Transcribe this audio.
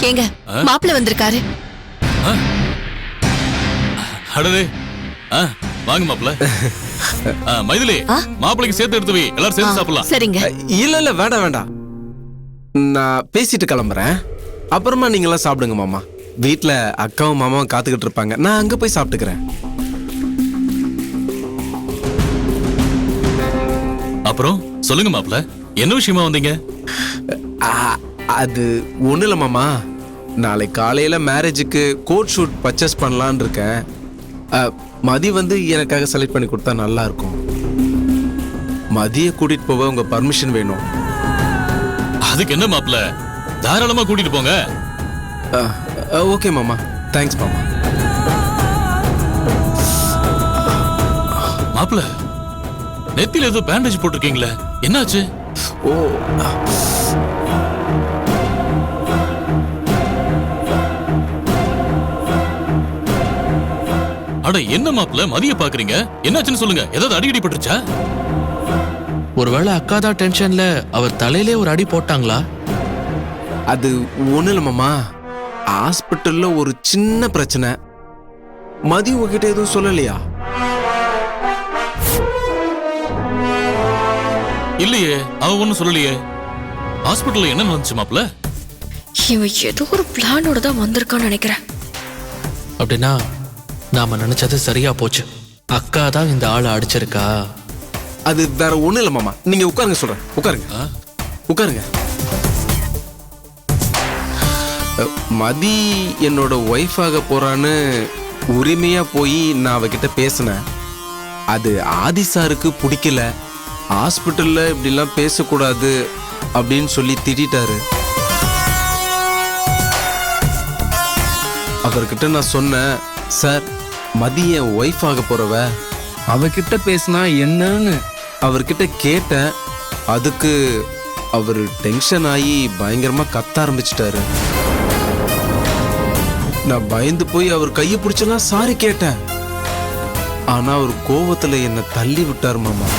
ஏங்க மாப்பிள்ள வந்திருக்காரு. அடடே வாங்க மாப்பிள்ள. மைதிலி மாப்பிளைக்கு சேர்த்து எடுத்து வை, எல்லாரும் சேர்ந்து சாப்பிடலாம். சரிங்க. இல்ல வேண்டாம் வேண்டாம், நான் பேசிட்டு கிளம்புறேன். அப்புறமா நீங்களாம் சாப்பிடுங்க மாமா. வீட்டுல அக்காவும் மாமாவும் காத்துக்கிட்டு இருப்பாங்க, நான் அங்க போய் சாப்பிட்டுக்கிறேன். அப்புறம் சொல்லுங்க மாப்பிள்ள, என்ன விஷயமா வந்தீங்க? அது ஒண்ணு இல்ல மாமா, நாளை காலையில மேரேஜுக்கு கோட் ஷூட் பர்ச்சேஸ் பண்ணலான்னு இருக்கேன். மதி வந்து எனக்காக செலக்ட் பண்ணி கொடுத்தா நல்லா இருக்கும். மதிய கூட்டிட்டு போக உங்க பர்மிஷன் வேணும். அதுக்கு என்ன மாப்பிள்ள, தாராளமா கூட்டிட்டு போங்க. ஓகே மாமா, தேங்க்ஸ் மாமா. மாப்பிள்ள, நெத்தில ஏதோ பேண்டேஜ் போட்டிருக்கீங்களே, என்னாச்சு? ஓ, அட என்ன மாப்பிள்ள மதிய பாக்குறீங்க, என்னாச்சுன்னு சொல்லுங்க. ஏதாவது அடிக்கடி பட்டுருச்சா? ஒருவேளை அக்கா தான் டென்ஷன்ல அவர் தலையிலே ஒரு அடி போட்டாங்களா? அது ஒண்ணு இல்ல மாமா, ஹாஸ்பிட்டல்ல ஒரு சின்ன பிரச்சனை. மதி உங்ககிட்ட எதுவும் சொல்லலையா? இல்லையே, அவ ஒண்ணும் சொல்லலையே. ஹாஸ்பிட்டல்ல என்ன நடந்துச்சு மாப்பிள்ள? இவன் ஏதோ ஒரு பிளானோட தான் வந்திருக்கான்னு நினைக்கிறேன். அப்படின்னா நாம நினைச்சது சரியா போச்சு. அக்கா தான் இந்த ஆளை அடிச்சிருக்கா. அது வேற ஒண்ணு இல்ல மாமா, நீங்க உட்காருங்க, சொல்றேன். உட்காருங்க உட்காருங்க. மதி என்னோட ஒய்ஃபாக போறான்னு உரிமையா போய் நான் அவகிட்ட பேசினேன். அது ஆதி சாருக்கு பிடிக்கல. ஹாஸ்பிட்டல்ல இப்படிலாம் பேசக்கூடாது அப்படின்னு சொல்லி திட்டாரு. அவர்கிட்ட நான் சொன்னேன், சார் மதி என் ஒய்ஃப் ஆக போறவ, அவகிட்ட பேசினா என்னன்னு அவர்கிட்ட கேட்டேன். அதுக்கு அவர் டென்ஷன் ஆகி பயங்கரமா கத்த ஆரம்பிச்சிட்டாரு. நான் பயந்து போய் அவர் கையை பிடிச்சலாம் சாரி கேட்டேன். ஆனா அவர் கோவத்துல என்ன தள்ளி விட்டார் மாமா.